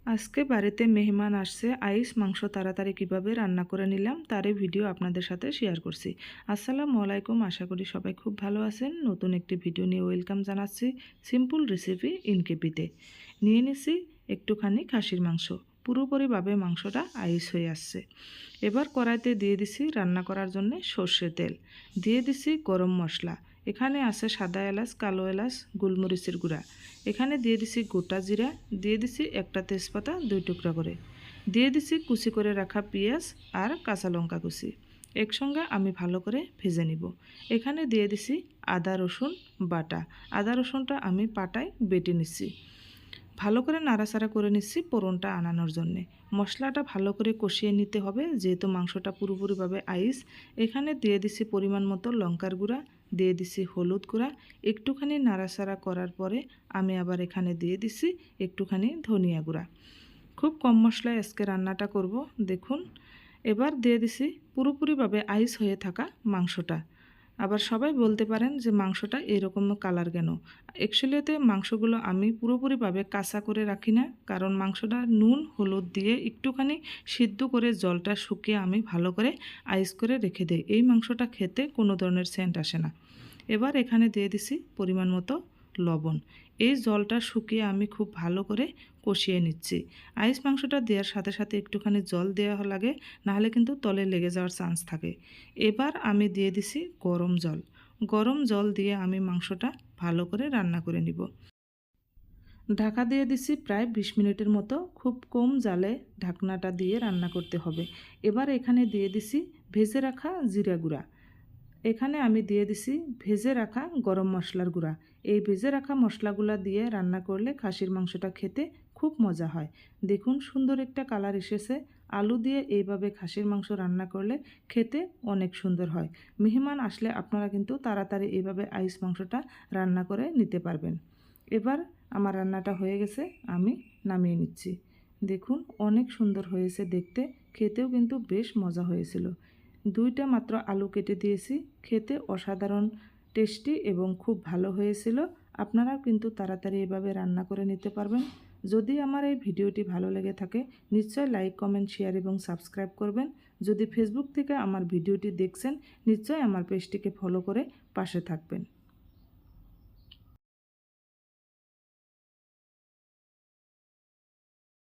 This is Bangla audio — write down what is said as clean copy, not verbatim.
আজকে বাড়িতে মেহমান আসছে, আইস মাংস তাড়াতাড়ি কিভাবে রান্না করে নিলাম তারই ভিডিও আপনাদের সাথে শেয়ার করছি। আসসালামু আলাইকুম, আশা করি সবাই খুব ভালো আছেন। নতুন একটি ভিডিও নিয়ে ওয়েলকাম জানাচ্ছি। সিম্পল রেসিপি ইনকেপিতে নিয়ে নিছি একটুখানি খাসির মাংস। পুরোপুরিভাবে মাংসটা আইস হয়ে আসছে। এবার কড়াইতে দিয়ে দিছি রান্না করার জন্য সর্ষের তেল, দিয়ে দিছি গরম মশলা। এখানে আছে সাদা এলাচ, কালো এলাচ, গোলমরিচের গুঁড়া। এখানে দিয়ে দিছি গোটা জিরা, দিয়ে দিছি একটা তেজপাতা 2 টুকরা করে, দিয়ে দিছি কুচি করে রাখা পেঁয়াজ আর কাঁচা লঙ্কা কুচি। একসঙ্গে আমি ভালো করে ভেজে নিব। এখানে দিয়ে দিছি আদা রসুন বাটা। আদা রসুনটা আমি পাটায় বেটে নিচ্ছি। ভালো করে নাড়াচাড়া করে নিচ্ছি ফোড়নটা আনানোর জন্যে। মশলাটা ভালো করে কষিয়ে নিতে হবে, যেহেতু মাংসটা পুরোপুরিভাবে আইস। এখানে দিয়ে দিছি পরিমাণ মতো লঙ্কার গুঁড়া, দিয়ে দিছি হলুদ গুঁড়া। একটুখানি নাড়াচাড়া করার পরে আমি আবার এখানে দিয়ে দিছি একটুখানি ধনিয়া গুঁড়া। খুব কম মশলায় আজকে রান্নাটা করব। দেখুন, এবার দিয়ে দিছি পুরোপুরিভাবে আইস হয়ে থাকা মাংসটা। আবার সবাই বলতে পারেন যে মাংসটা এরকম কালার কেন। অ্যাকচুয়ালিতে মাংসগুলো আমি পুরোপুরিভাবে কাঁচা করে রাখি না, কারণ মাংসটা নুন হলুদ দিয়ে একটুখানি সিদ্ধ করে জলটা শুকিয়ে আমি ভালো করে আইস করে রেখে দিই। এই মাংসটা খেতে কোনো ধরনের সেন্ট আসে না। এবার এখানে দিয়ে দিছি পরিমাণ মতো লবণ। এই জলটা শুকিয়ে আমি খুব ভালো করে কষিয়ে নিচ্ছি। আইস মাংসটা দেওয়ার সাথে সাথে একটুখানি জল দেওয়া লাগে, নাহলে কিন্তু তলে লেগে যাওয়ার চান্স থাকে। এবার আমি দিয়ে দিছি গরম জল। গরম জল দিয়ে আমি মাংসটা ভালো করে রান্না করে নিব। ঢাকা দিয়ে দিছি প্রায় 20 মিনিটের মতো। খুব কম জালে ঢাকনাটা দিয়ে রান্না করতে হবে। এবার এখানে দিয়ে দিছি ভেজে রাখা জিরা গুঁড়া। এখানে আমি দিয়ে দিছি ভেজে রাখা গরম মশলার গুঁড়া। এই ভেজে রাখা মশলাগুলা দিয়ে রান্না করলে খাসির মাংসটা খেতে খুব মজা হয়। দেখুন সুন্দর একটা কালার এসেছে। আলু দিয়ে এইভাবে খাসির মাংস রান্না করলে খেতে অনেক সুন্দর হয়। মেহমান আসলে আপনারা কিন্তু তাড়াতাড়ি এইভাবে আইস মাংসটা রান্না করে নিতে পারবেন। এবার আমার রান্নাটা হয়ে গেছে, আমি নামিয়ে নিচ্ছি। দেখুন অনেক সুন্দর হয়েছে দেখতে, খেতেও কিন্তু বেশ মজা হয়েছিল। 2টা মাত্র আলু কেটে দিয়েছি, খেতে অসাধারণ টেস্টি এবং খুব ভালো হয়েছিল। আপনারাও কিন্তু তাড়াতাড়ি এভাবে রান্না করে নিতে পারবেন। যদি আমার এই ভিডিওটি ভালো লেগে থাকে নিশ্চয় লাইক কমেন্ট শেয়ার এবং সাবস্ক্রাইব করবেন। যদি ফেসবুক থেকে আমার ভিডিওটি দেখছেন নিশ্চয় আমার পেজটিকে ফলো করে পাশে থাকবেন।